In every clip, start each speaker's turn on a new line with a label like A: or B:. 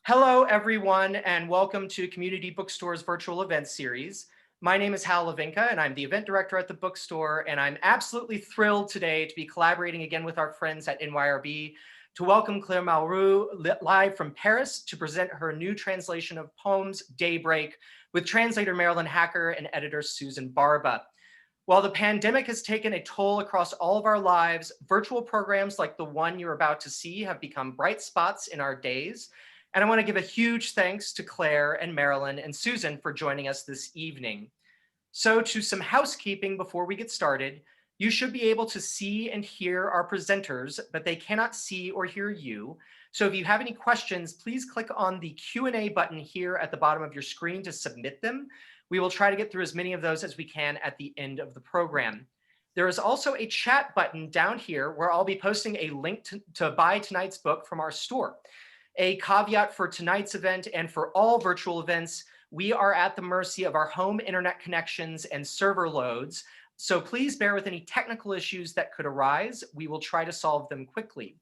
A: Hello, everyone, and welcome to Community Bookstore's virtual event series. My name is Hal Levinka, and I'm the event director at the bookstore, and I'm absolutely thrilled today to be collaborating again with our friends at NYRB to welcome Claire Malroux live from Paris to present her new translation of poems, Daybreak, with translator Marilyn Hacker and editor Susan Barba. While the pandemic has taken a toll across all of our lives, virtual programs like the one you're about to see have become bright spots in our days. And I want to give a huge thanks to Claire and Marilyn and Susan for joining us this evening. So to some housekeeping before we get started, you should be able to see and hear our presenters, but they cannot see or hear you. So if you have any questions, please click on the Q&A button here at the bottom of your screen to submit them. We will try to get through as many of those as we can at the end of the program. There is also a chat button down here where I'll be posting a link to buy tonight's book from our store. A caveat for tonight's event and for all virtual events, we are at the mercy of our home internet connections and server loads. So please bear with any technical issues that could arise. We will try to solve them quickly.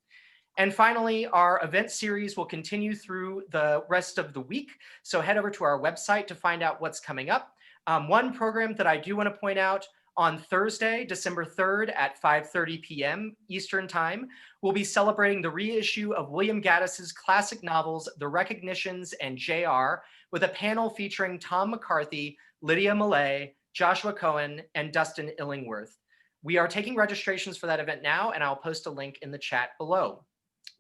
A: And finally, our event series will continue through the rest of the week. So head over to our website to find out what's coming up. One program that I do want to point out, on Thursday, December 3rd at 5:30 p.m. Eastern Time, we'll be celebrating the reissue of William Gaddis's classic novels, The Recognitions and J.R., with a panel featuring Tom McCarthy, Lydia Millay, Joshua Cohen, and Dustin Illingworth. We are taking registrations for that event now, and I'll post a link in the chat below.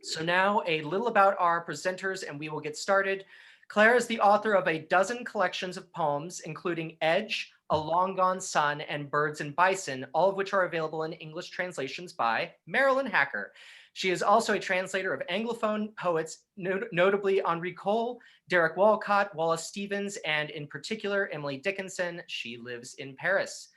A: So now a little about our presenters, and we will get started. Claire is the author of a dozen collections of poems, including Edge, A Long Gone Sun, and Birds and Bison, all of which are available in English translations by Marilyn Hacker. She is also a translator of Anglophone poets, notably Henri Cole, Derek Walcott, Wallace Stevens, and in particular, Emily Dickinson. She lives in Paris.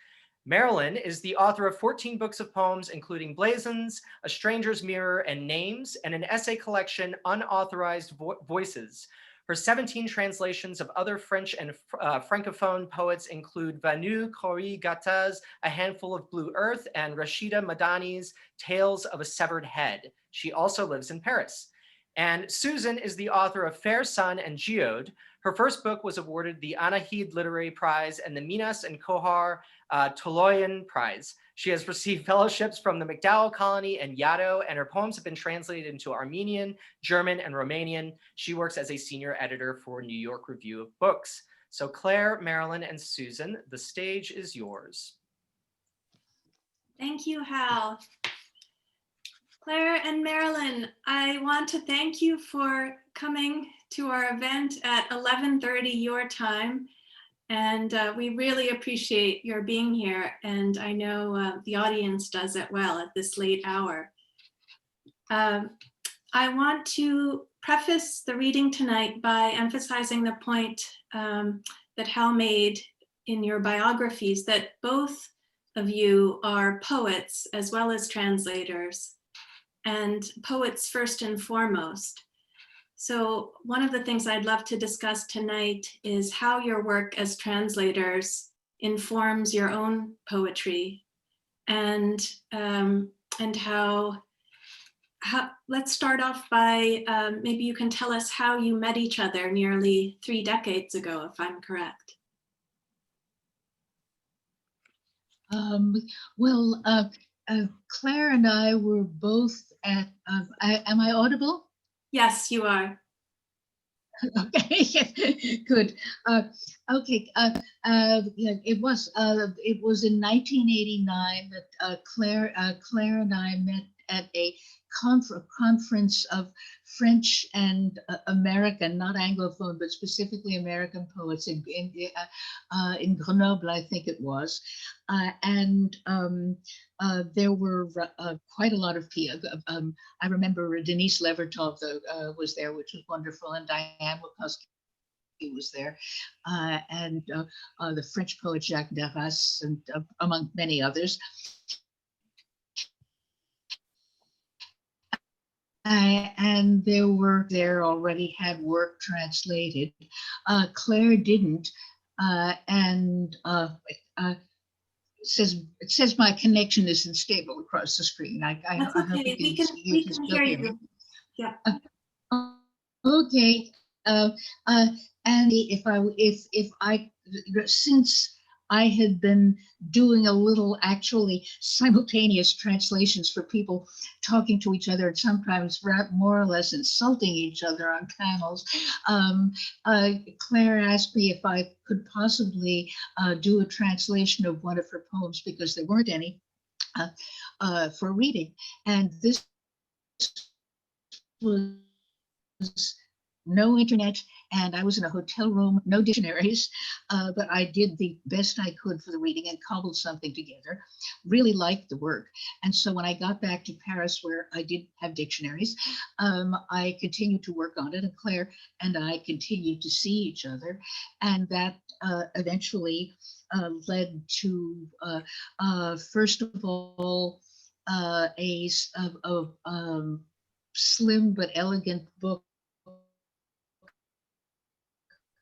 A: Marilyn is the author of 14 books of poems, including Blazons, A Stranger's Mirror, and Names, and an essay collection, Unauthorized Voices. Her 17 translations of other French and Francophone poets include Vanu Khoury Gatta's A Handful of Blue Earth and Rashida Madani's Tales of a Severed Head. She also lives in Paris. And Susan is the author of Fair Sun and Geode. Her first book was awarded the Anahid Literary Prize and the Minas and Kohar Toloyan Prize. She has received fellowships from the MacDowell Colony and Yaddo, and her poems have been translated into Armenian, German, and Romanian. She works as a senior editor for New York Review of Books. So Claire, Marilyn, and Susan, the stage is yours.
B: Thank you, Hal. Claire and Marilyn, I want to thank you for coming to our event at 11:30 your time. And we really appreciate your being here. And I know the audience does it well at this late hour. I want to preface the reading tonight by emphasizing the point that Hal made in your biographies, that both of you are poets as well as translators, and poets first and foremost. So one of the things I'd love to discuss tonight is how your work as translators informs your own poetry, and how let's start off by maybe you can tell us how you met each other nearly 3 decades ago, if I'm correct.
C: Claire and I were both at, am I audible?
B: Yes, you are.
C: Okay, good. Okay, it was in 1989 that Claire and I met at a conference of French and American, not Anglophone, but specifically American poets in Grenoble, I think it was, and there were quite a lot of people. I remember Denise Levertov was there, which was wonderful, and Diane Wachowski was there, and the French poet Jacques Darras, and among many others. And there already had work translated. Claire didn't, and it says my connection isn't stable across the screen.
B: That's okay. We can hear you. Yeah.
C: Okay. uh, uh, and if I, since I had been doing a little actually simultaneous translations for people talking to each other and sometimes more or less insulting each other on panels. Claire asked me if I could possibly do a translation of one of her poems because there weren't any for reading. And this was no internet, and I was in a hotel room, no dictionaries, but I did the best I could for the reading and cobbled something together. Really liked the work. And so when I got back to Paris, where I did have dictionaries, I continued to work on it, and Claire and I continued to see each other. And that eventually led to, first of all, a slim but elegant book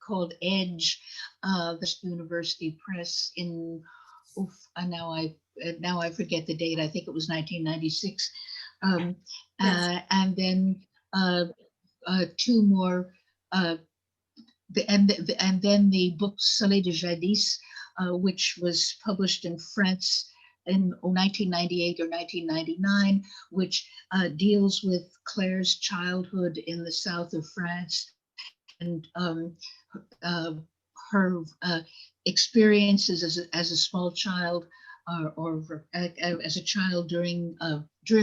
C: called Edge, the University Press in, now I forget the date. I think it was 1996.
B: Yes.
C: And then two more, and then the book Soleil de Jadis, which was published in France in 1998 or 1999, which deals with Claire's childhood in the south of France and her experiences as a small child or as a child during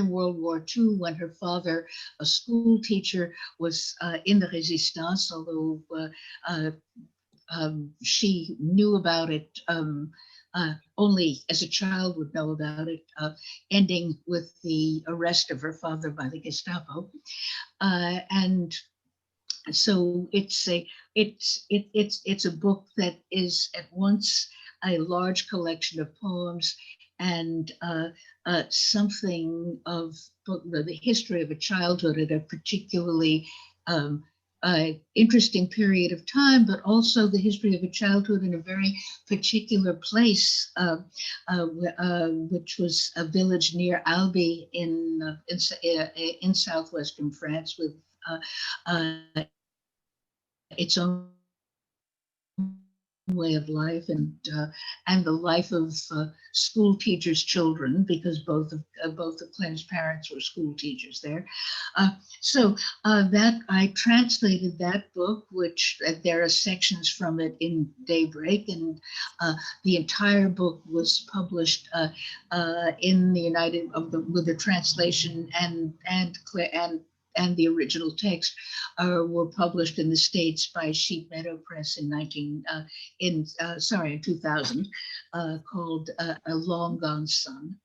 C: World War II, when her father, a school teacher, was in the Resistance, although she knew about it only as a child would know about it, ending with the arrest of her father by the Gestapo. And so it's a book that is at once a large collection of poems and something of the history of a childhood at a particularly interesting period of time, but also the history of a childhood in a very particular place, which was a village near Albi in southwestern France, with its own way of life and the life of school teachers' children, because both of Claire's parents were school teachers there. So that I translated that book, which there are sections from it in Daybreak, and the entire book was published in the with the translation and the original text were published in the States by Sheep Meadow Press in 2000, called A Long Gone Son.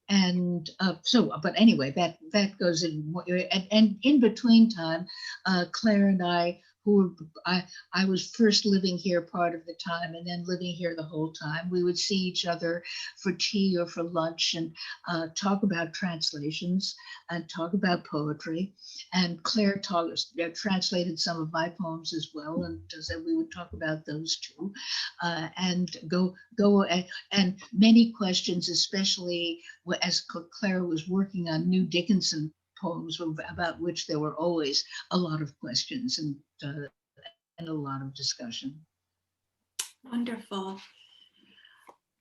C: And but anyway, that goes in, and in between time, Claire and I, I was first living here part of the time and then living here the whole time. We would see each other for tea or for lunch and talk about translations and talk about poetry. And Claire translated some of my poems as well, and so we would talk about those too, and go and many questions, especially as Claire was working on new Dickinson poems, about which there were always a lot of questions and a lot of discussion.
B: Wonderful.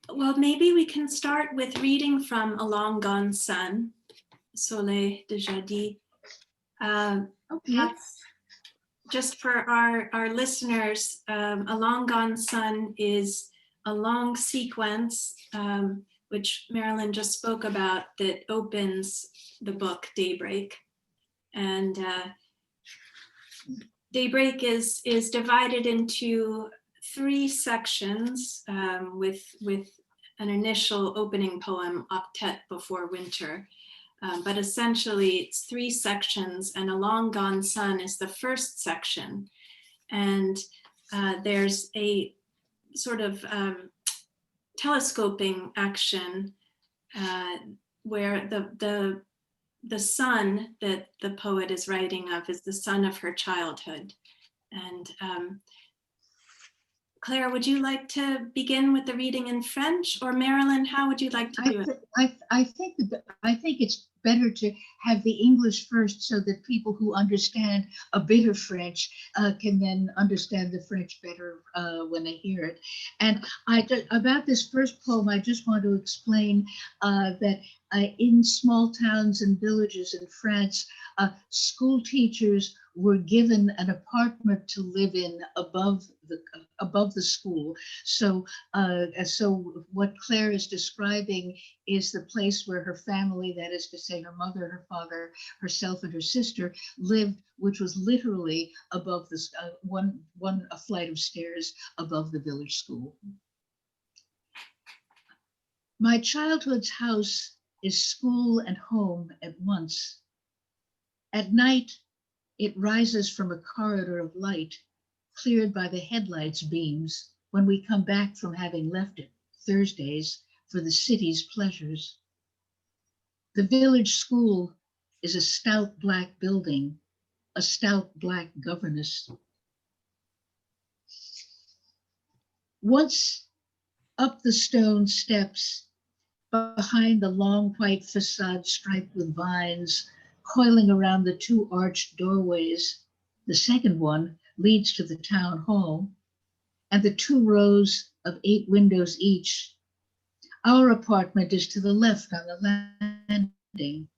B: Well, maybe we can start with reading from A Long Gone Son, Soleil de Jadis.
C: Okay.
B: Just for our listeners, A Long Gone Son is a long sequence, which Marilyn just spoke about, that opens the book Daybreak. And Daybreak is divided into 3 sections, with an initial opening poem, Octet Before Winter. But essentially it's 3 sections, and A Long Gone Son is the first section. And there's a sort of telescoping action where the son that the poet is writing of is the son of her childhood. And Claire, would you like to begin with the reading in French, or Marilyn, how would you like to do it?
C: I think it's better to have the English first, so that people who understand a bit of French can then understand the French better when they hear it. And about this first poem, I just want to explain that in small towns and villages in France, school teachers were given an apartment to live in above the school. So what Claire is describing is the place where her family, that is to say her mother, her father, herself, and her sister lived, which was literally above the a flight of stairs above the village school. My childhood's house is school and home at once. At night, it rises from a corridor of light, cleared by the headlights' beams when we come back from having left it Thursdays for the city's pleasures. The village school is a stout black building, a stout black governess. Once up the stone steps, behind the long white facade striped with vines, coiling around the two arched doorways, the second one leads to the town hall, and the 2 rows of 8 windows each. Our apartment is to the left on the landing.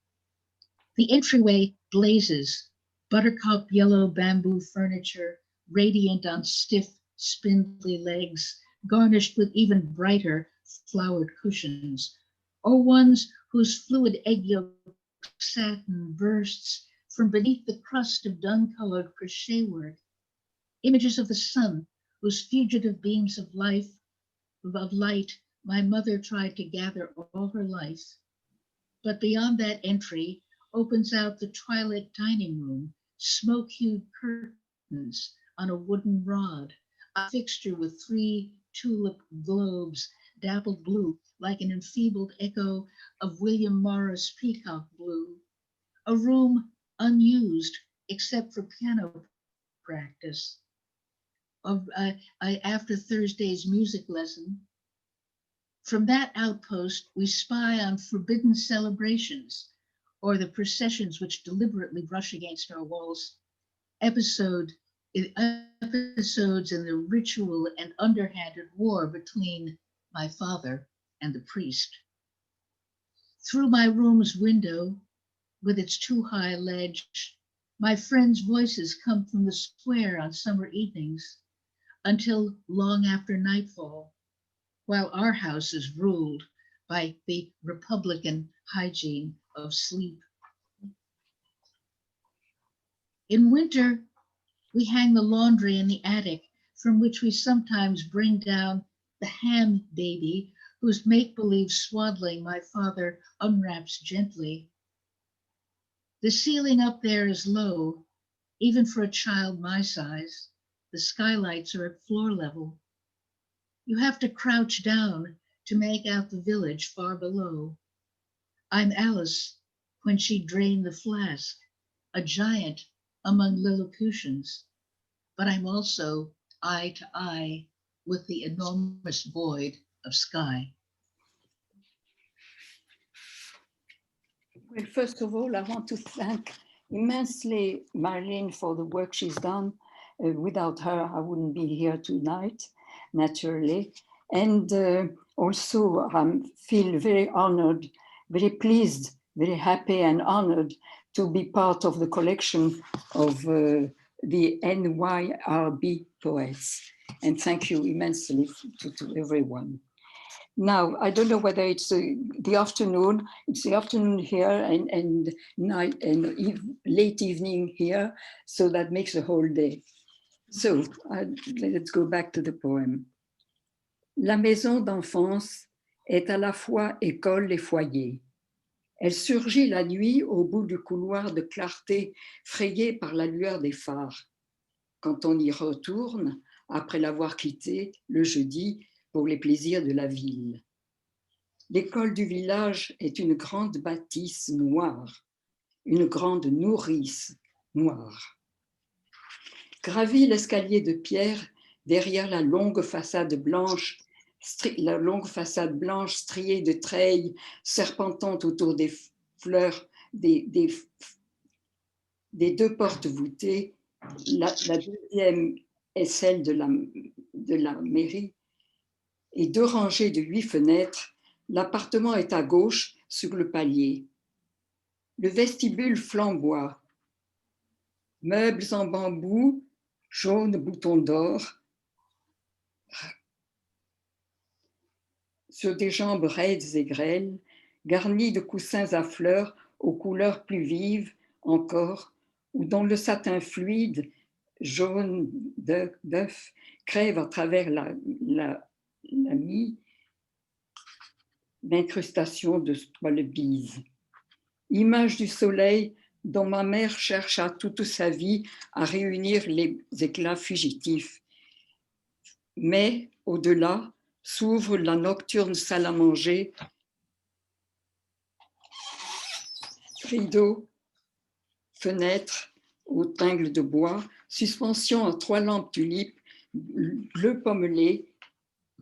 C: The entryway blazes, buttercup yellow bamboo furniture, radiant on stiff, spindly legs, garnished with even brighter flowered cushions, or ones whose fluid egg yolk satin bursts from beneath the crust of dun-colored crochet work. Images of the sun, whose fugitive beams of light my mother tried to gather all her life. But beyond that entry opens out the twilit dining room, smoke-hued curtains on a wooden rod, a fixture with 3 tulip globes dappled blue like an enfeebled echo of William Morris peacock blue. A room unused except for piano practice. After Thursday's music lesson. From that outpost, we spy on forbidden celebrations or the processions which deliberately brush against our walls. Episodes in the ritual and underhanded war between my father and the priest. Through my room's window, with its 2-high ledge, my friends' voices come from the square on summer evenings until long after nightfall, while our house is ruled by the Republican hygiene of sleep. In winter, we hang the laundry in the attic, from which we sometimes bring down the ham baby, whose make-believe swaddling my father unwraps gently. The ceiling up there is low, even for a child my size. The skylights are at floor level. You have to crouch down to make out the village far below. I'm Alice when she drained the flask, a giant among Lilliputians, but I'm also eye to eye with the enormous void of sky.
D: Well, first of all, I want to thank immensely Marilyn for the work she's done. Without her, I wouldn't be here tonight, naturally. And also, I feel very honored, very pleased, very happy and honored to be part of the collection of the NYRB Poets. And thank you immensely to everyone. Now, I don't know whether it's the afternoon. It's the afternoon here and night and late evening here. So that makes a whole day. So let's go back to the poem. La maison d'enfance est à la fois école et foyer. Elle surgit la nuit au bout du couloir de clarté frayé par la lueur des phares. Quand on y retourne, après l'avoir quitté le jeudi pour les plaisirs de la ville. L'école du village est une grande bâtisse noire, une grande nourrice noire. Gravi l'escalier de pierre derrière la longue façade blanche striée de treilles serpentant autour des fleurs des deux portes voûtées. La deuxième est celle de la mairie, et 2 rangées de 8 fenêtres. L'appartement est à gauche sur le palier. Le vestibule flamboie. Meubles en bambou, jaunes boutons d'or, sur des jambes raides et grêles, garnis de coussins à fleurs aux couleurs plus vives encore, ou dont le satin fluide, jaune d'œuf, crève à travers la mie d'incrustation de toile bise. Image du soleil dont ma mère chercha toute sa vie à réunir les éclats fugitifs. Mais au-delà s'ouvre la nocturne salle à manger, rideaux, fenêtres aux tringles de bois, suspension à 3 lampes tulipes, bleu pommelé,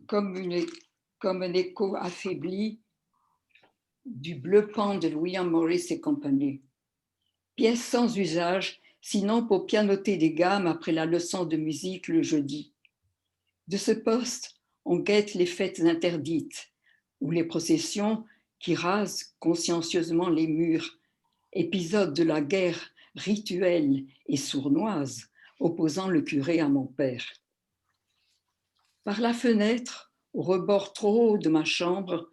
D: comme un écho affaibli du bleu pan de William Morris et compagnie. Pièce sans usage, sinon pour pianoter des gammes après la leçon de musique le jeudi. De ce poste, on guette les fêtes interdites ou les processions qui rasent consciencieusement les murs, épisode de la guerre rituelle et sournoise opposant le curé à mon père. Par la fenêtre, au rebord trop haut de ma chambre,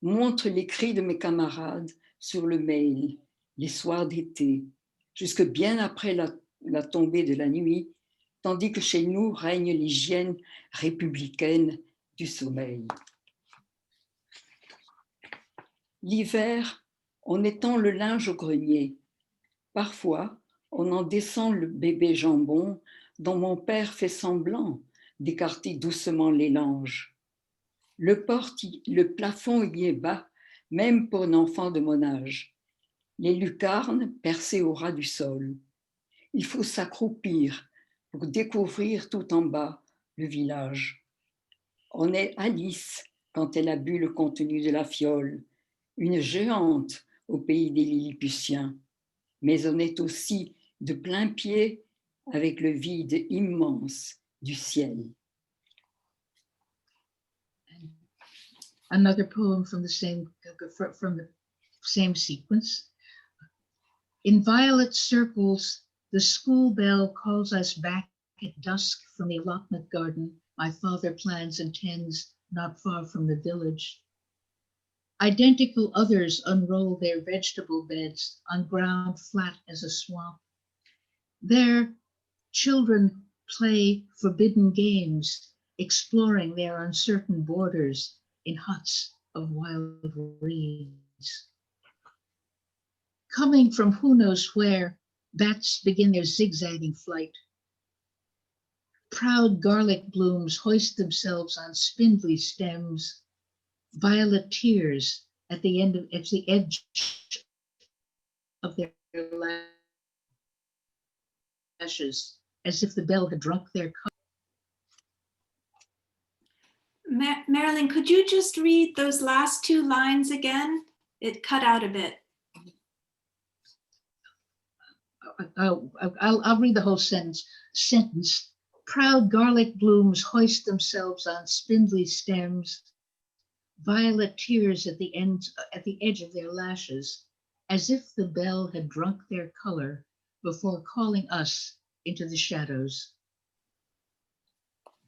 D: montrent les cris de mes camarades sur le mail, les soirs d'été, jusque bien après la tombée de la nuit, tandis que chez nous règne l'hygiène républicaine du sommeil. L'hiver, on étend le linge au grenier. Parfois, on en descend le bébé jambon dont mon père fait semblant d'écarter doucement les langes. Le plafond y est bas, même pour un enfant de mon âge. Les lucarnes percées au ras du sol. Il faut s'accroupir pour découvrir tout en bas le village. On est Alice quand elle a bu le contenu de la fiole, une géante au pays des Lilliputiens, mais on est aussi de plein pied avec le vide immense du ciel.
C: Another poem from the same sequence. In violet circles, the school bell calls us back at dusk from the allotment garden my father plans and tends not far from the village. Identical others unroll their vegetable beds on ground flat as a swamp. There, children play forbidden games, exploring their uncertain borders in huts of wild reeds. Coming from who knows where, bats begin their zigzagging flight. Proud garlic blooms hoist themselves on spindly stems, violet tears at the edge of their lashes, as if the bell had drunk their cup.
B: Marilyn, could you just read those last 2 lines again? It cut out a bit.
C: I'll read the whole sentence. Proud garlic blooms hoist themselves on spindly stems, violet tears at the edge of their lashes, as if the bell had drunk their color before calling us into the shadows.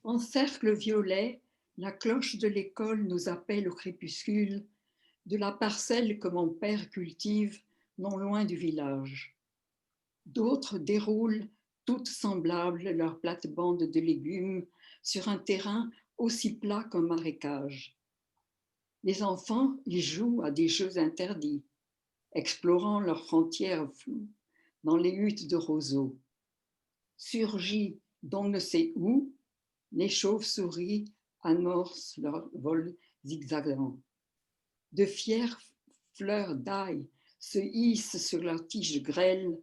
D: En cercle violet, la cloche de l'école nous appelle au crépuscule de la parcelle que mon père cultive non loin du village. D'autres déroulent toutes semblables leurs plates-bandes de légumes sur un terrain aussi plat qu'un marécage. Les enfants y jouent à des jeux interdits, explorant leurs frontières floues dans les huttes de roseaux. Surgis d'on ne sait où, les chauves-souris amorcent leur vol zigzagant. De fières fleurs d'ail se hissent sur leurs tiges grêles,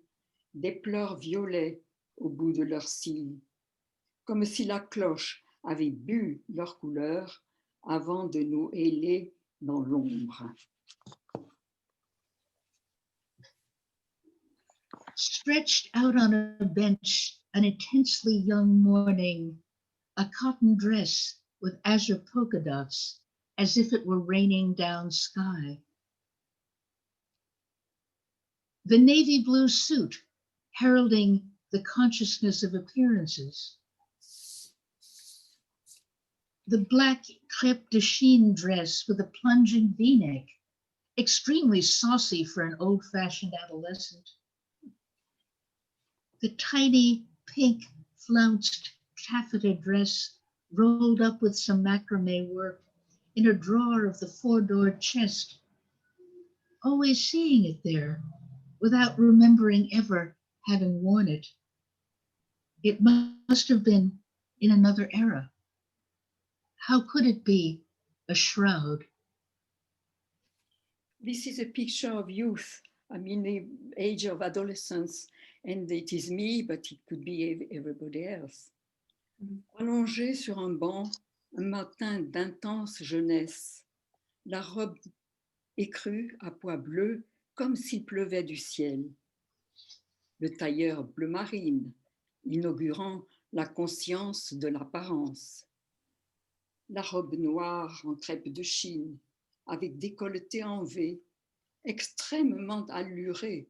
D: des pleurs violets au bout de leurs cils, comme si la cloche avaient bu leur couleur avant de nous héler dans l'ombre.
C: Stretched out on a bench, an intensely young morning, a cotton dress with azure polka dots, as if it were raining down sky. The navy blue suit, heralding the consciousness of appearances. The black crêpe de chine dress with a plunging v-neck, extremely saucy for an old-fashioned adolescent. The tiny pink flounced taffeta dress rolled up with some macrame work in a drawer of the four-door chest, always seeing it there without remembering ever having worn it. It must have been in another era. How could it be a shroud?
D: This is a picture of youth. I mean, the age of adolescence, and it is me, but it could be everybody else. Allongé sur un banc, un matin d'intense jeunesse, la robe écrue à pois bleus, comme s'il pleuvait du ciel. Le tailleur bleu marine, inaugurant la conscience de l'apparence. La robe noire en crêpe de Chine, avec décolleté en V, extrêmement allurée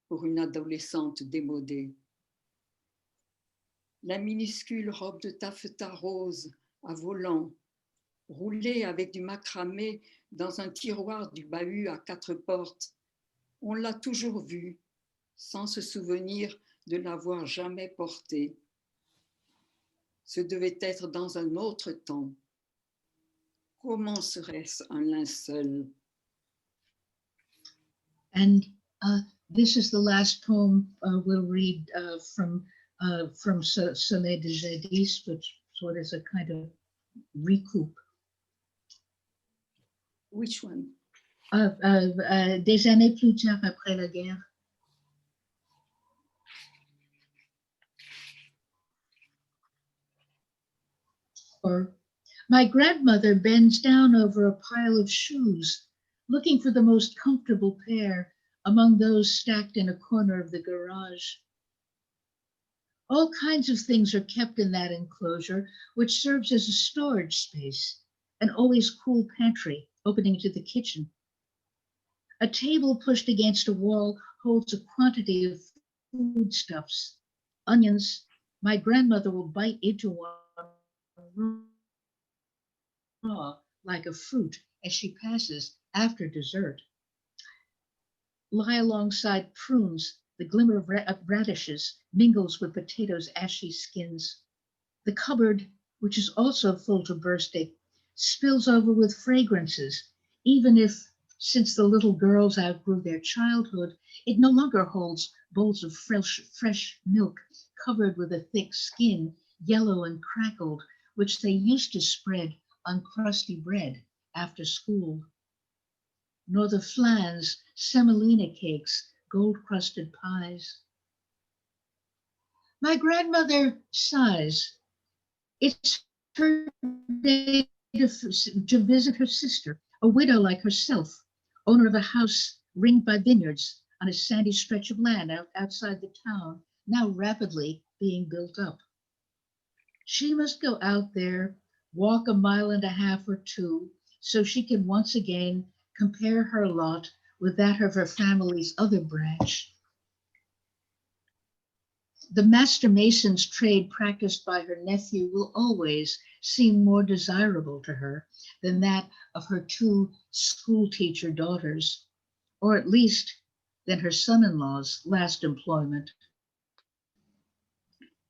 D: pour une adolescente démodée. La minuscule robe de taffetas rose à volant, roulée avec du macramé dans un tiroir du bahut à 4 portes. On l'a toujours vue, sans se souvenir de l'avoir jamais portée. Ce devait être dans un autre temps. Comment serait-ce un linceul?
C: And this is the last poem we'll read from Soleil de Jadis, which sort of is a kind of recoup.
D: Which one?
C: Des années plus tard après la guerre. Or, my grandmother bends down over a pile of shoes, looking for the most comfortable pair among those stacked in a corner of the garage. All kinds of things are kept in that enclosure, which serves as a storage space, an always cool pantry opening to the kitchen. A table pushed against a wall holds a quantity of foodstuffs, onions. My grandmother will bite into one raw like a fruit as she passes after dessert. Lie alongside prunes, the glimmer of radishes mingles with potatoes' ashy skins. The cupboard, which is also full to bursting, spills over with fragrances, even if, since the little girls outgrew their childhood, it no longer holds bowls of fresh milk covered with a thick skin, yellow and crackled, which they used to spread on crusty bread after school. Nor the flans, semolina cakes, gold-crusted pies. My grandmother sighs. It's her day to visit her sister, a widow like herself, owner of a house ringed by vineyards on a sandy stretch of land outside the town, now rapidly being built up. She must go out there, walk 1.5 miles or 2, so she can once again compare her lot with that of her family's other branch. The master mason's trade practiced by her nephew will always seem more desirable to her than that of her 2 schoolteacher daughters, or at least than her son-in-law's last employment.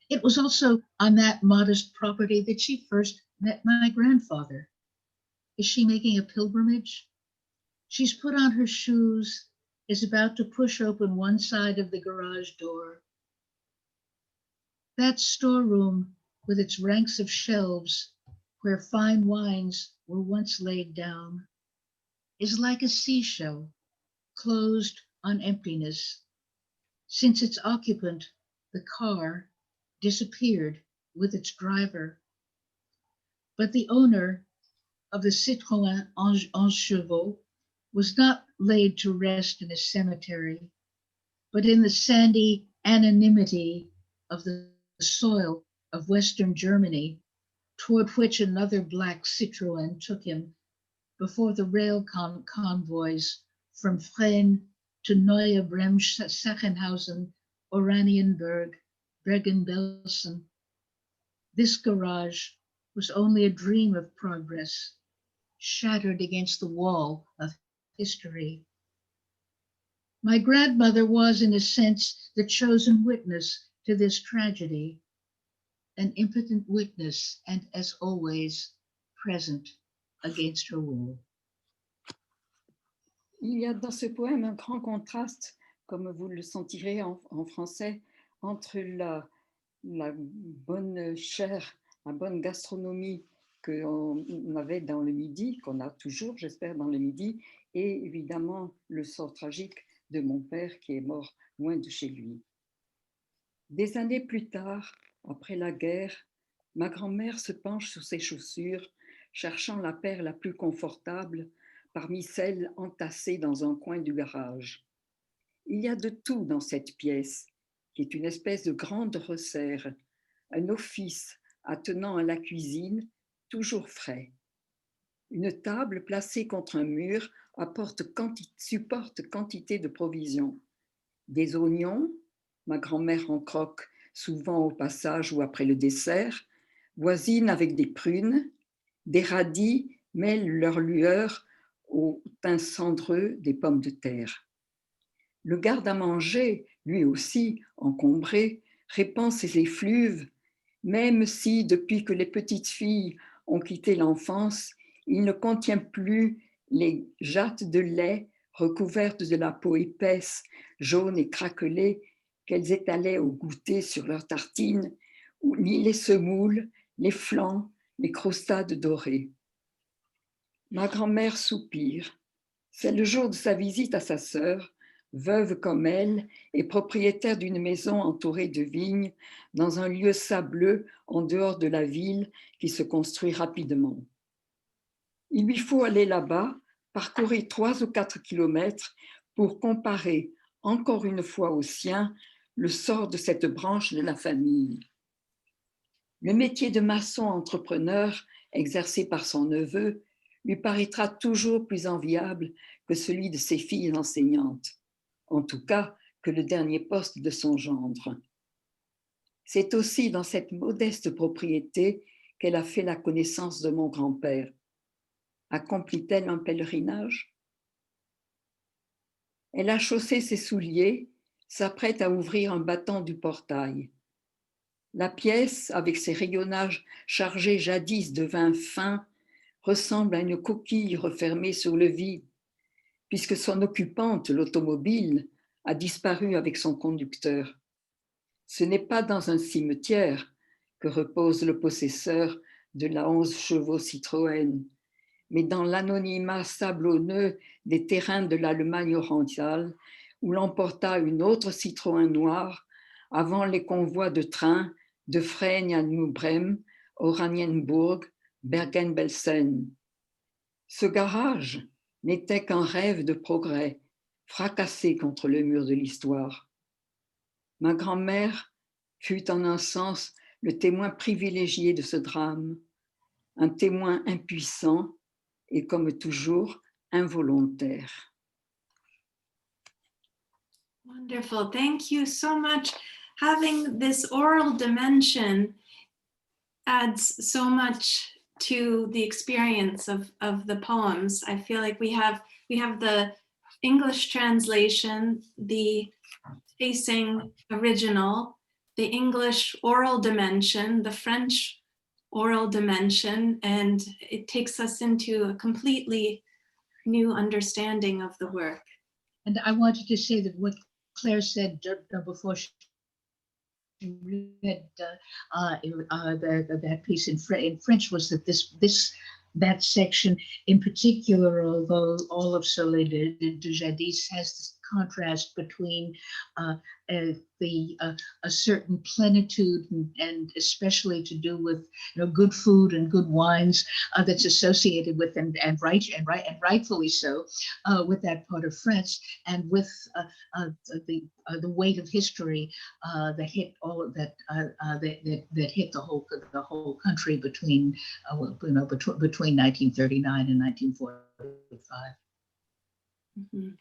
C: It was also on that modest property that she first met my grandfather. Is she making a pilgrimage? She's put on her shoes, is about to push open one side of the garage door. That storeroom with its ranks of shelves where fine wines were once laid down is like a seashell closed on emptiness, since its occupant, the car, disappeared with its driver. But the owner of the Citroën en chevaux was not laid to rest in a cemetery, but in the sandy anonymity of the soil of Western Germany, toward which another black Citroën took him before the rail convoys from Fresnes to Neue Bremsachenhausen, Oranienburg, Bergen-Belsen. This garage was only a dream of progress, shattered against the wall of history. My grandmother was, in a sense, the chosen witness to this tragedy, an impotent witness, and as always, present against her will.
D: Il y a dans ce poème un grand contraste, comme vous le sentirez en français, entre la bonne chair, la bonne gastronomie qu'on avait dans le Midi, qu'on a toujours, j'espère, dans le Midi, et évidemment le sort tragique de mon père qui est mort loin de chez lui. Des années plus tard, après la guerre, ma grand-mère se penche sur ses chaussures, cherchant la paire la plus confortable parmi celles entassées dans un coin du garage. Il y a de tout dans cette pièce, qui est une espèce de grande resserre, un office attenant à la cuisine, toujours frais. Une table placée contre un mur supporte quantité de provisions. Des oignons, ma grand-mère en croque souvent au passage ou après le dessert, voisine avec des prunes, des radis mêlent leur lueur au teint cendreux des pommes de terre. Le garde-à-manger, lui aussi encombré, répand ses effluves, même si, depuis que les petites filles ont quitté l'enfance, il ne contient plus les jattes de lait recouvertes de la peau épaisse, jaune et craquelée qu'elles étalaient au goûter sur leurs tartines, ni les semoules, les flancs, les croustades dorées. Ma grand-mère soupire. C'est le jour de sa visite à sa sœur, veuve comme elle et propriétaire d'une maison entourée de vignes dans un lieu sableux en dehors de la ville qui se construit rapidement. Il lui faut aller là-bas, parcourir 3 ou 4 kilomètres pour comparer encore une fois au sien le sort de cette branche de la famille. Le métier de maçon entrepreneur exercé par son neveu lui paraîtra toujours plus enviable que celui de ses filles enseignantes, en tout cas que le dernier poste de son gendre. C'est aussi dans cette modeste propriété qu'elle a fait la connaissance de mon grand-père. Accomplit-elle un pèlerinage? Elle a chaussé ses souliers, s'apprête à ouvrir un battant du portail. La pièce, avec ses rayonnages chargés jadis de vin fin, ressemble à une coquille refermée sur le vide, puisque son occupante, l'automobile, a disparu avec son conducteur. Ce n'est pas dans un cimetière que repose le possesseur de la 11 chevaux Citroën, mais dans l'anonymat sablonneux des terrains de l'Allemagne orientale, où l'emporta une autre Citroën noire avant les convois de trains de Fresnes à New-Brême, Oranienburg, Bergen-Belsen. Ce garage n'était qu'un rêve de progrès, fracassé contre le mur de l'histoire. Ma grand-mère fut en un sens le témoin privilégié de ce drame, un témoin impuissant et comme toujours involontaire.
B: Wonderful. Thank you so much. Having this oral dimension adds so much to the experience of the poems. I feel like we have the English translation, the facing original, the English oral dimension, the French oral dimension, and it takes us into a completely new understanding of the work.
C: And I wanted to say that what Claire said before she read that piece in French was that that section in particular, although all of Soleil de Jadis has this contrast between a certain plenitude and especially to do with good food and good wines that's associated with and rightfully so with that part of France, and with the weight of history that hit all of that that hit the whole country between between 1939 and 1945.
B: Mm-hmm.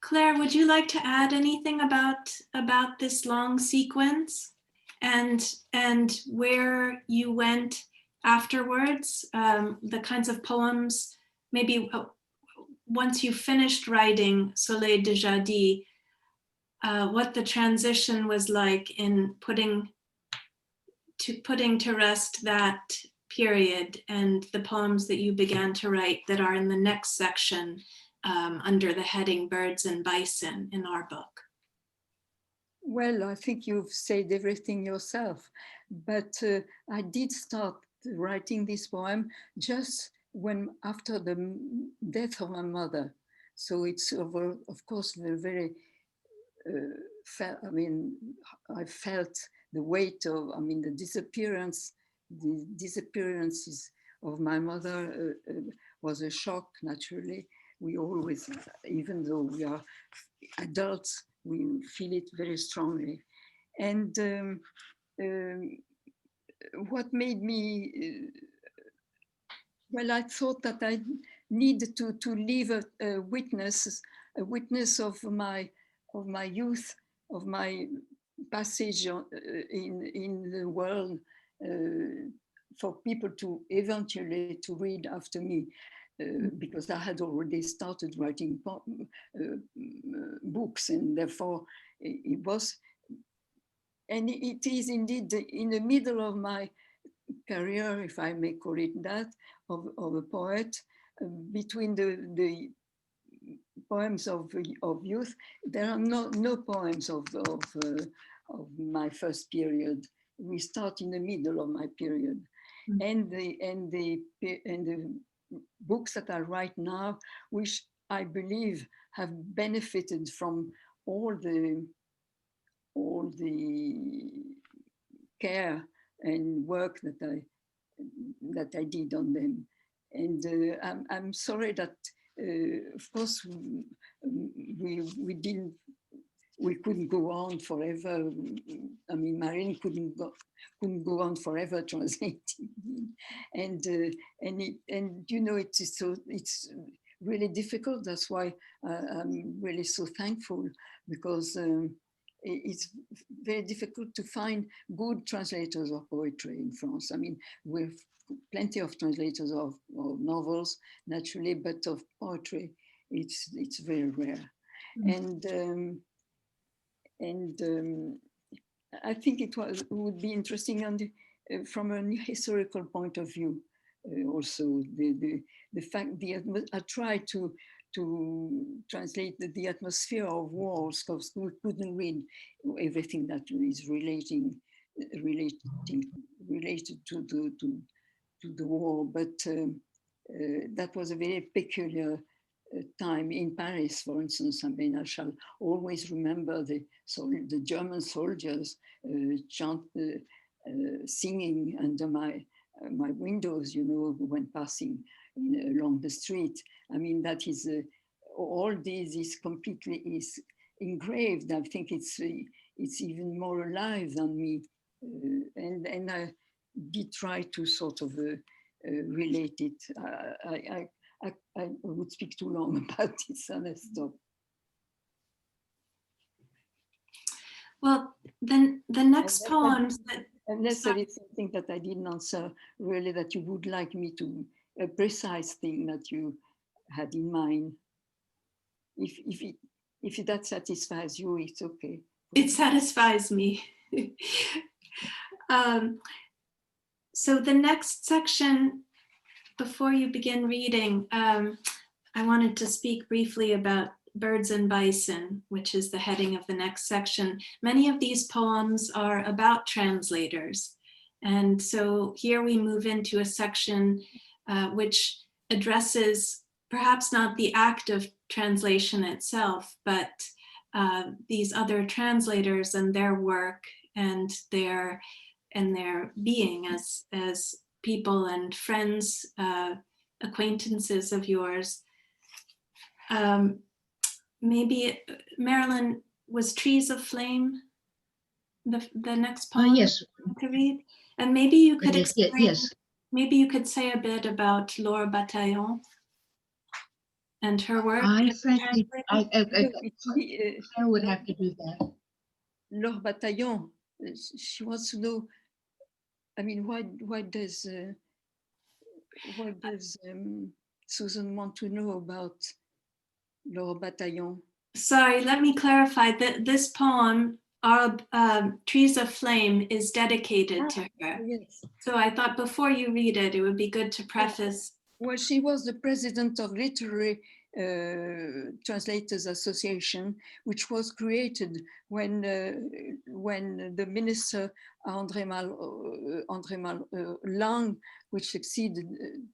B: Claire, would you like to add anything about this long sequence and where you went afterwards, the kinds of poems, maybe once you finished writing Soleil déjà dit, what the transition was like in putting to rest that period and the poems that you began to write that are in the next section under the heading Birds and Bison in our book?
D: Well, I think you've said everything yourself, but I did start writing this poem just after the death of my mother. So it's of course very, I felt the weight of, the disappearances of my mother was a shock, naturally. We always, even though we are adults, we feel it very strongly. And what made me, well, I thought that I needed to leave a witness of my youth, of my passage in the world, for people to eventually to read after me. Because I had already started writing books, and therefore it is indeed in the middle of my career, if I may call it that, of a poet, between the poems of youth. There are no poems of my first period. We start in the middle of my period, and the books that I write now, which I believe have benefited from all the care and work that I did on them. And I'm sorry that, of course, we couldn't go on forever. Marilyn couldn't go on forever translating, and it's really difficult. That's why I'm really so thankful, because it's very difficult to find good translators of poetry in France. We've plenty of translators of novels, naturally, but of poetry, it's very rare. Mm-hmm. And I think it would be interesting from a historical point of view. Also, the fact I tried to translate the atmosphere of wars, because we couldn't read everything that is related to the war, but that was a very peculiar time in Paris, for instance. I shall always remember the German soldiers singing under my windows, when passing along the street. That is all this is completely engraved. I think it's even more alive than me, and I did try to sort of relate it. I would speak too long about this, and I stop.
B: Well, then the next poems
D: unless there is something that I didn't answer, really, that you would like me to, a precise thing that you had in mind. If that satisfies you, it's okay.
B: It satisfies me. So the next section, before you begin reading, I wanted to speak briefly about Birds and Bison, which is the heading of the next section. Many of these poems are about translators. And so here we move into a section which addresses perhaps not the act of translation itself, but these other translators and their work and their being as people and friends, acquaintances of yours. Maybe Marilyn, was Trees of Flame the next poem
C: Yes,
B: to read? And maybe you could explain,
C: yes.
B: maybe you could say a bit about Laure Bataillon and her work.
C: I frankly,
D: Claire
C: Claire would have to do that.
D: Laure Bataillon, she wants to know, I mean, why does Susan want to know about Laure Bataillon?
B: Sorry, let me clarify that this poem, our Trees of Flame, is dedicated to her.
D: Yes.
B: So I thought before you read it, it would be good to preface.
D: Well, she was the president of Literary Translators Association, which was created when the minister André Lang, which succeeded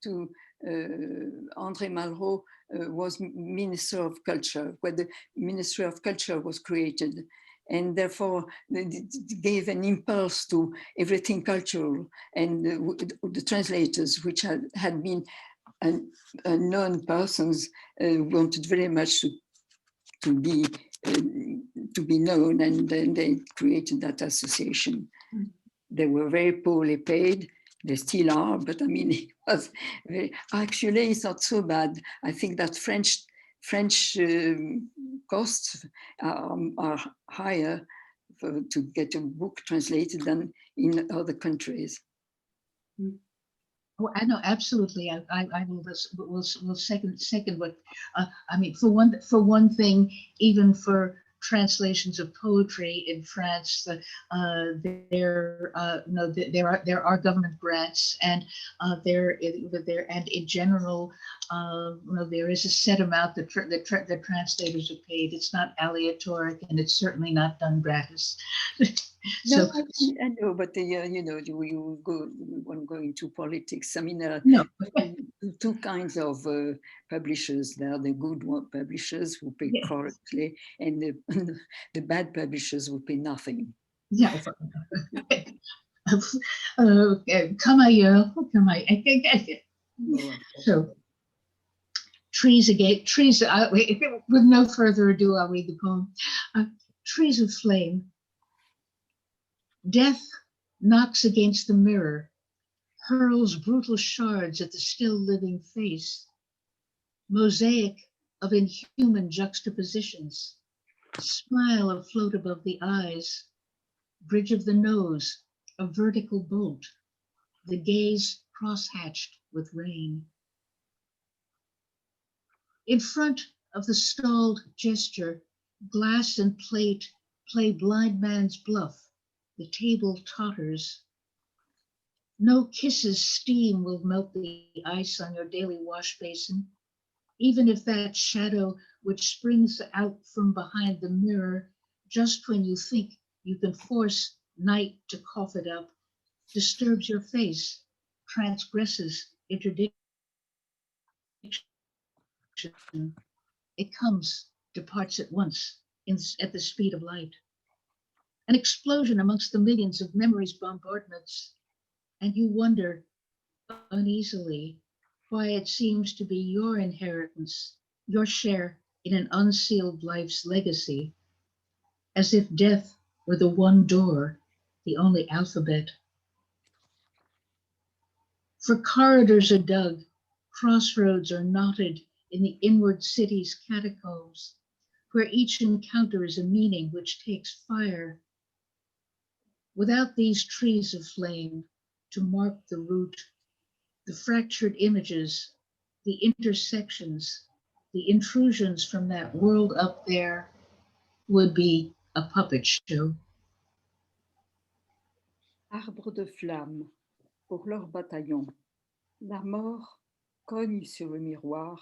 D: to André Malroux, was Minister of Culture, where the Ministry of Culture was created. And therefore, it gave an impulse to everything cultural. And the translators, which had been unknown persons, wanted very much to be known, and then they created that association. Mm. They were very poorly paid. They still are, but I mean, it was actually, it's not so bad. I think that French costs are higher to get a book translated than in other countries.
C: Mm. Oh, I know, absolutely. I will second what I mean. For one thing, even for translations of poetry in France, there are government grants, and there and in general, there is a set amount that the translators are paid. It's not aleatoric, and it's certainly not done gratis.
D: No, I know, but you won't go into politics. I mean,
C: no.
D: two kinds of publishers. There are the good publishers who pay correctly, and the bad publishers who pay nothing.
C: Yeah. So, trees again. Trees. With no further ado, I'll read the poem. Trees of Flame. Death knocks against the mirror, hurls brutal shards at the still living face. Mosaic of inhuman juxtapositions, smile afloat above the eyes, bridge of the nose, a vertical bolt, the gaze cross-hatched with rain. In front of the stalled gesture, glass and plate play blind man's bluff. The table totters. No kisses steam will melt the ice on your daily wash basin, even if that shadow which springs out from behind the mirror, just when you think you can force night to cough it up, disturbs your face, transgresses interdiction. It comes, departs at once, at the speed of light. An explosion amongst the millions of memories bombardments, and you wonder uneasily why it seems to be your inheritance, your share in an unsealed life's legacy, as if death were the one door, the only alphabet. For corridors are dug, crossroads are knotted in the inward city's catacombs, where each encounter is a meaning which takes fire. Without these trees of flame to mark the route, the fractured images, the intersections, the intrusions from that world up there would be a puppet show.
D: Arbre de flamme, pour leur bataillon. La mort cogne sur le miroir,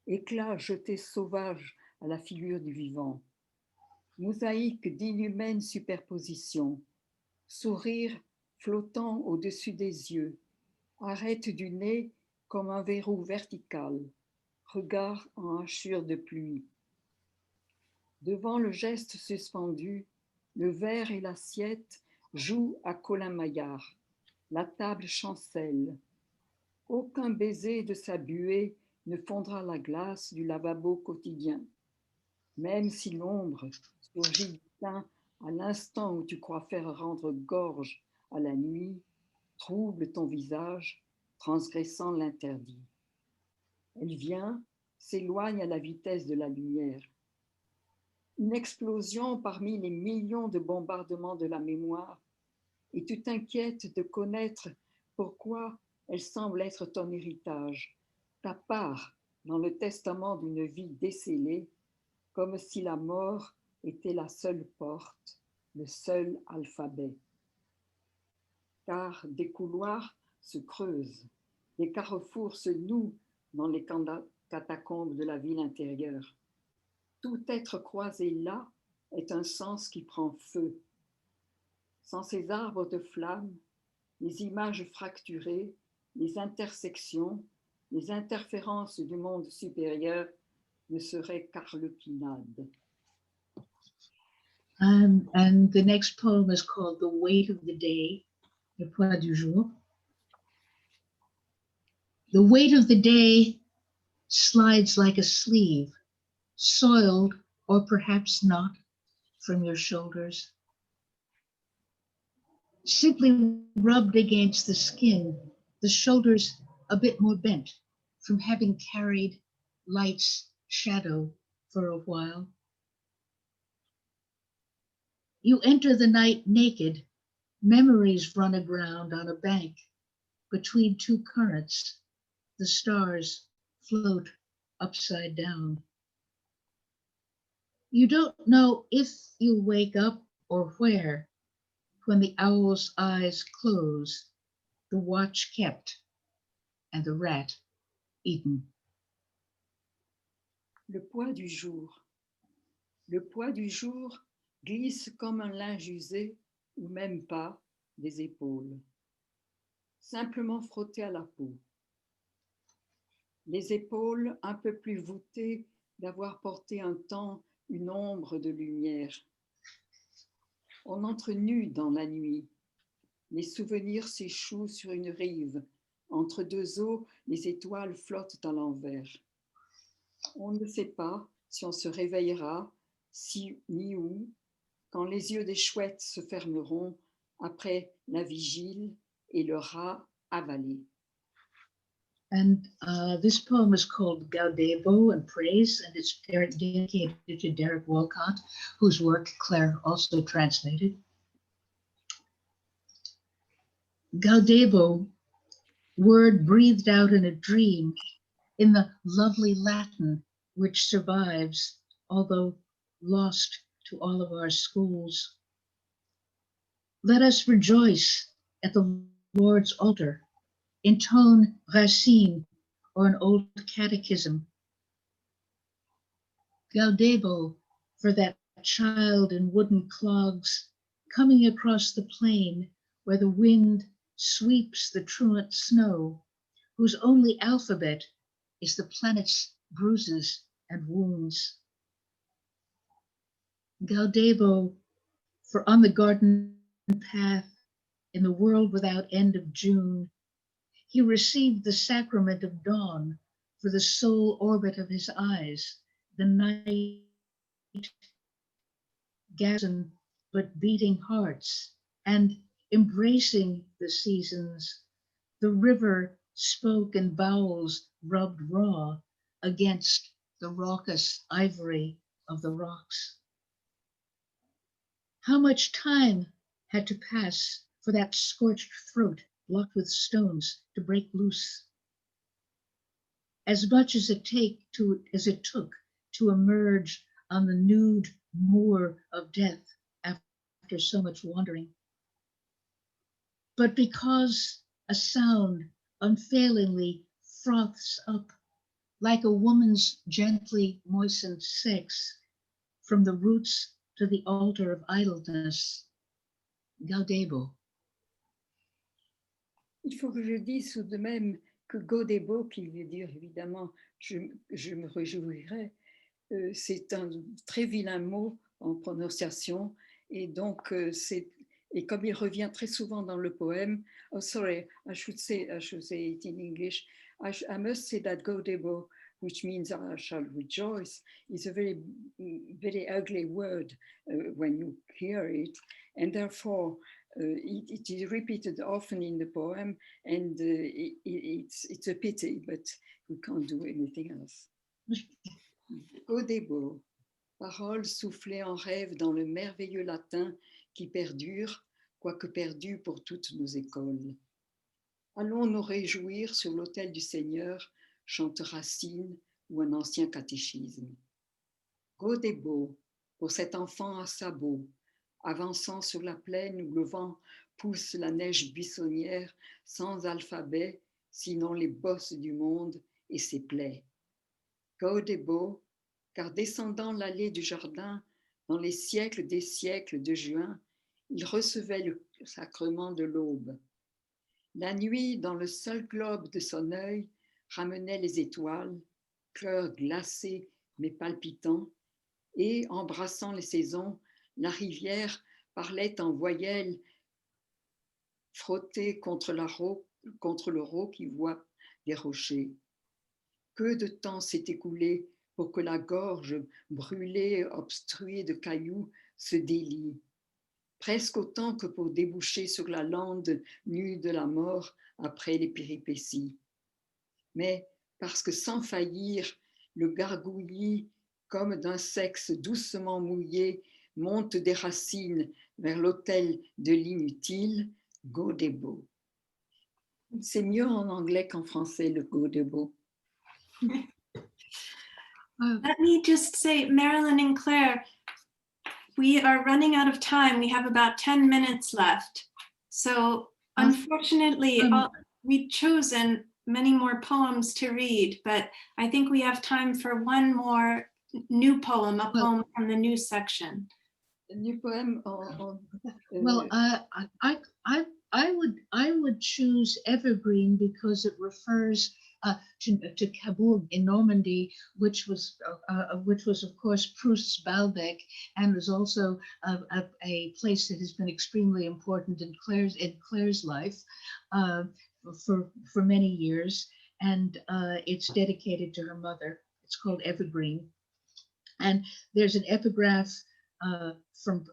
D: éclat jeté sauvage à la figure du vivant. Mosaïque d'inhumaines superpositions, sourire flottant au-dessus des yeux, arête du nez comme un verrou vertical, regard en hachure de pluie. Devant le geste suspendu, le verre et l'assiette jouent à colin-maillard. La table chancelle. Aucun baiser de sa buée ne fondra la glace du lavabo quotidien. Même si l'ombre surgit du teint à l'instant où tu crois faire rendre gorge à la nuit, trouble ton visage, transgressant l'interdit. Elle vient, s'éloigne à la vitesse de la lumière. Une explosion parmi les millions de bombardements de la mémoire, et tu t'inquiètes de connaître pourquoi elle semble être ton héritage, ta part dans le testament d'une vie décellée, comme si la mort était la seule porte, le seul alphabet. Car des couloirs se creusent, des carrefours se nouent dans les catacombes de la ville intérieure. Tout être croisé là est un sens qui prend feu. Sans ces arbres de flammes, les images fracturées, les intersections, les interférences du monde supérieur ne seraient qu'arlequinades.
C: And the next poem is called The Weight of the Day, le poids du jour. The weight of the day slides like a sleeve, soiled or perhaps not from your shoulders. Simply rubbed against the skin, the shoulders a bit more bent from having carried light's shadow for a while. You enter the night naked, memories run aground on a bank between two currents. The stars float upside down. You don't know if you'll wake up or where when the owl's eyes close, the watch kept, and the rat eaten.
D: Le poids du jour. Le poids du jour glisse comme un linge usé, ou même pas, des épaules. Simplement frotté à la peau. Les épaules un peu plus voûtées d'avoir porté un temps une ombre de lumière. On entre nu dans la nuit. Les souvenirs s'échouent sur une rive. Entre deux eaux, les étoiles flottent à l'envers. On ne sait pas si on se réveillera, si ni où, quand les yeux des chouettes se fermeront après la vigile et le rat avalé.
C: And this poem is called Gaudebo and Praise, and it's dedicated to Derek Walcott, whose work Claire also translated. Gaudebo, word breathed out in a dream in the lovely Latin which survives, although lost to all of our schools. Let us rejoice at the Lord's altar, intone Racine or an old catechism. Gaudebo for that child in wooden clogs coming across the plain where the wind sweeps the truant snow, whose only alphabet is the planet's bruises and wounds. Gaudebo for on the garden path in the world without end of June, he received the sacrament of dawn for the sole orbit of his eyes, the night gasping but beating hearts, and embracing the seasons, the river spoke in bowels rubbed raw against the raucous ivory of the rocks. How much time had to pass for that scorched throat blocked with stones to break loose? As much as it took to emerge on the nude moor of death after so much wandering. But because a sound unfailingly froths up like a woman's gently moistened sex from the roots to the altar of idleness, Gaudebo.
D: Il faut que je dise tout de même que Godebo, qui veut dire évidemment je me réjouirais, c'est un très vilain mot en prononciation, et donc et comme il revient très souvent dans le poème, oh sorry, I should say it in English. I must say that Godebo, which means I shall rejoice, is a very, very ugly word when you hear it, and therefore it is repeated often in the poem, and it's a pity, but we can't do anything else. Godebo, paroles soufflées en rêve dans le merveilleux latin qui perdure, quoique perdu pour toutes nos écoles. Allons nous réjouir sur l'autel du Seigneur, chante Racine ou un ancien catéchisme. Godebo, pour cet enfant à sabots, avançant sur la plaine où le vent pousse la neige buissonnière sans alphabet, sinon les bosses du monde et ses plaies. Godebo, car descendant l'allée du jardin, dans les siècles des siècles de juin, il recevait le sacrement de l'aube. La nuit, dans le seul globe de son œil, ramenait les étoiles, cœur glacé mais palpitant, et, embrassant les saisons, la rivière parlait en voyelles frottées contre le rot qui voit des rochers. Que de temps s'est écoulé pour que la gorge brûlée, obstruée de cailloux, se délie, presque autant que pour déboucher sur la lande nue de la mort après les péripéties. Mais parce que sans faillir, le gargouillis, comme d'un sexe doucement mouillé, monte des racines vers l'autel de l'inutile, Godebo. C'est mieux en anglais qu'en français, le Godebo.
B: Let me just say, Marilyn and Claire, we are running out of time. We have about 10 minutes left. So unfortunately, we've chosen many more poems to read, but I think we have time for one more new poem, a poem from the new section.
D: A new poem?
C: Well, I would choose Evergreen because it refers to Cabourg in Normandy, which was of course Proust's Baalbec, and was also a place that has been extremely important in Claire's life for many years, and it's dedicated to her mother. It's called Evergreen, and there's an epigraph from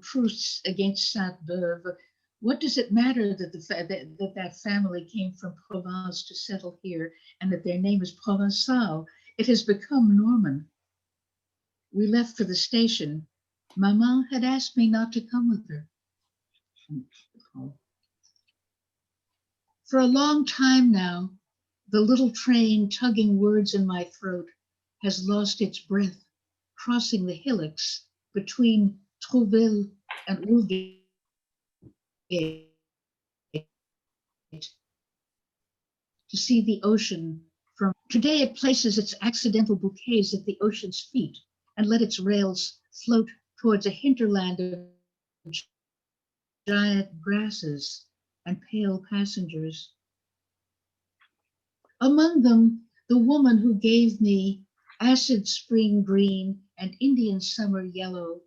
C: Proust's Against Sainte-Beuve. What does it matter that that family came from Provence to settle here and that their name is Provençal? It has become Norman. We left for the station. Maman had asked me not to come with her. For a long time now, the little train tugging words in my throat has lost its breath, crossing the hillocks between Trouville and Oulgate. To see the ocean from today, it places its accidental bouquets at the ocean's feet and let its rails float towards a hinterland of giant grasses and pale passengers. Among them, the woman who gave me acid spring green and Indian summer yellow,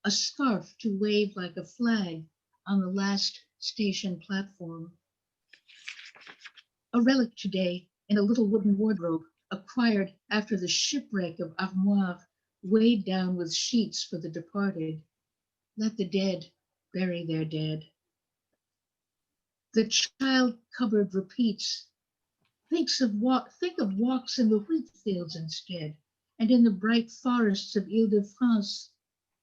C: a scarf to wave like a flag on the last station platform. A relic today in a little wooden wardrobe acquired after the shipwreck of Armoire, weighed down with sheets for the departed. Let the dead bury their dead. The child cupboard repeats, think of walks in the wheat fields instead, and in the bright forests of Ile-de-France,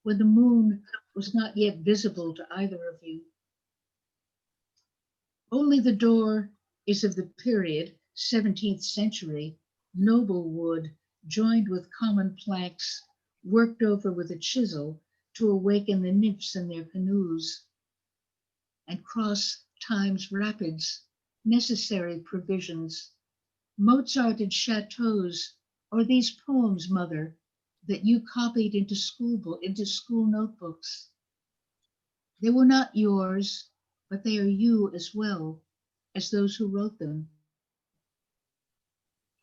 C: when the moon was not yet visible to either of you. Only the door is of the period, 17th century, noble wood joined with common planks, worked over with a chisel to awaken the nymphs in their canoes, and cross time's rapids, necessary provisions, Mozarted chateaus, or these poems, mother, that you copied into school notebooks. They were not yours, but they are you as well as those who wrote them.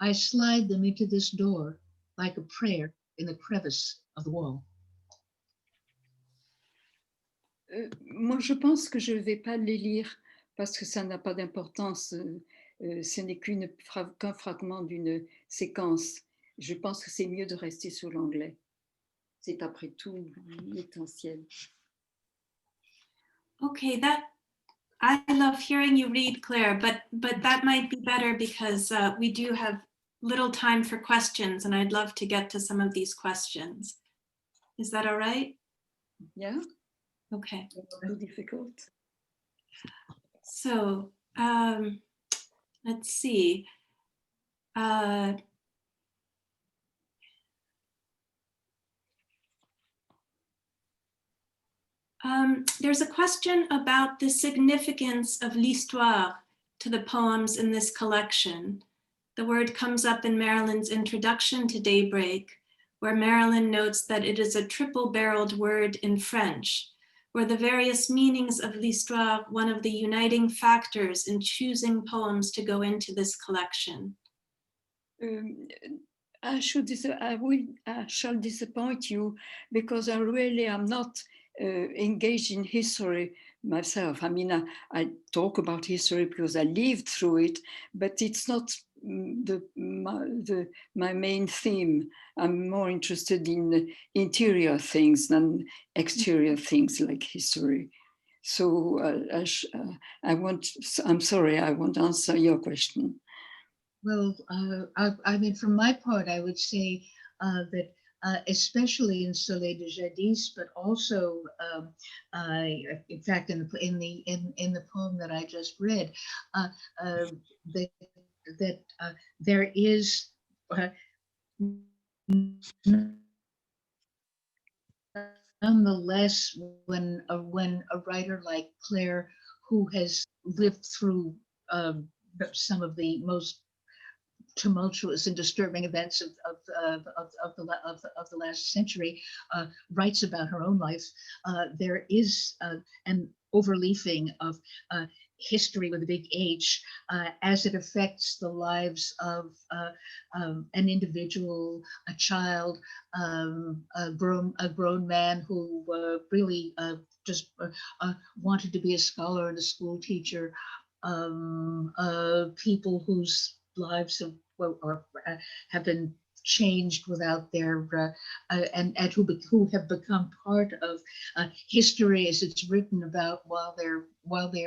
C: I slide them into this door like a prayer in the crevice of the wall.
D: Moi, je pense que je ne vais pas les lire parce que ça n'a pas d'importance. Ce n'est qu'un fragment d'une séquence. Je pense que c'est mieux de rester sur l'anglais. C'est après tout l'essentiel.
B: Okay, I love hearing you read, Claire, but that might be better because we do have little time for questions, and I'd love to get to some of these questions. Is that all right?
D: Yeah.
B: Okay.
D: Too difficult.
B: So let's see. There's a question about the significance of l'histoire to the poems in this collection. The word comes up in Marilyn's introduction to Daybreak, where Marilyn notes that it is a triple-barreled word in French, were the various meanings of l'histoire one of the uniting factors in choosing poems to go into this collection?
D: I shall disappoint you because I really am not engaged in history myself. I mean, I talk about history because I lived through it, but it's not my main theme. I'm more interested in interior things than exterior things like history. So I'm sorry, I won't answer your question.
C: Well, I mean, from my part, I would say that especially in Soleil de Jadis, but also, in fact, in the poem that I just read, that there is nonetheless, when a writer like Claire, who has lived through some of the most tumultuous and disturbing events of the last century, writes about her own life, there is an overleafing of history with a big H as it affects the lives of an individual, a child, a grown man who really just wanted to be a scholar and a school teacher, people whose lives have been changed without their and who have become part of history as it's written about while they're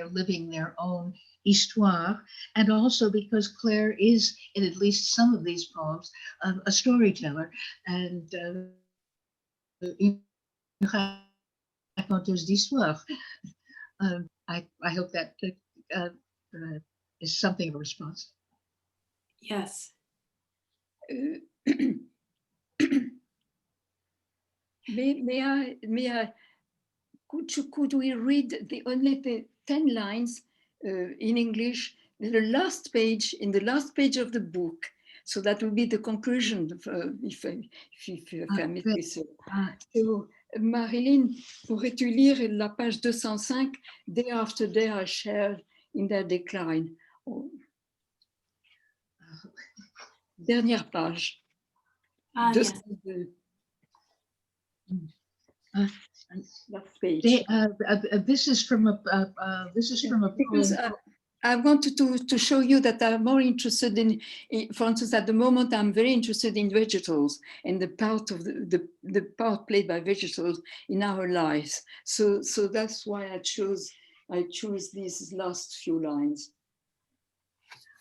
C: living their own histoire, and also because Claire is, in at least some of these poems, a storyteller and une raconteuse d'histoire. I hope that is something of a response.
B: Yes.
D: Could we read only the 10 lines in English, the last page, in the last page of the book? So that will be the conclusion, if you permit me so. So, Marilyn, pourrais-tu lire la page 205, Day after day I shared in their decline. Oh. Dernière page.
B: Yes.
D: Last page.
C: This is from a
D: because I wanted to show you that I'm more interested in, for instance, at the moment I'm very interested in vegetables and the part of the part played by vegetables in our lives. So that's why I chose these last few lines.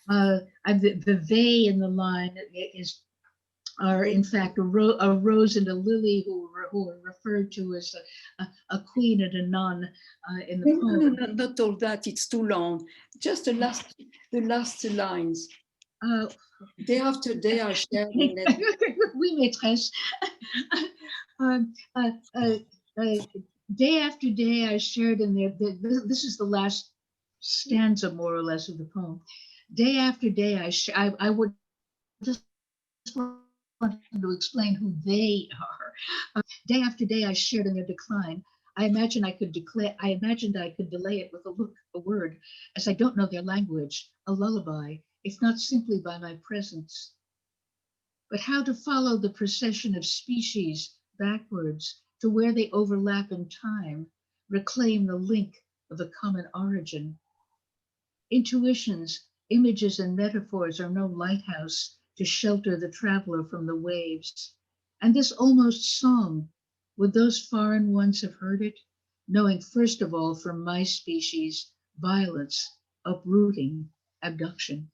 C: The they in the line are in fact a rose and a lily who are referred to as a queen and a nun in the poem.
D: No, not all that, it's too long. Just the last lines. Day after day I shared.
C: Oui, maîtresse. Day after day I shared in there. This is the last stanza, more or less, of the poem. Day after day I would just want to explain who they are. Day after day I shared in their decline. I imagined I could delay it with a look, a word, as I don't know their language, a lullaby, if not simply by my presence, but how to follow the procession of species backwards to where they overlap in time, reclaim the link of a common origin. Intuitions, images, and metaphors are no lighthouse to shelter the traveler from the waves. And this almost song, would those foreign ones have heard it, knowing first of all from my species, violence, uprooting, abduction?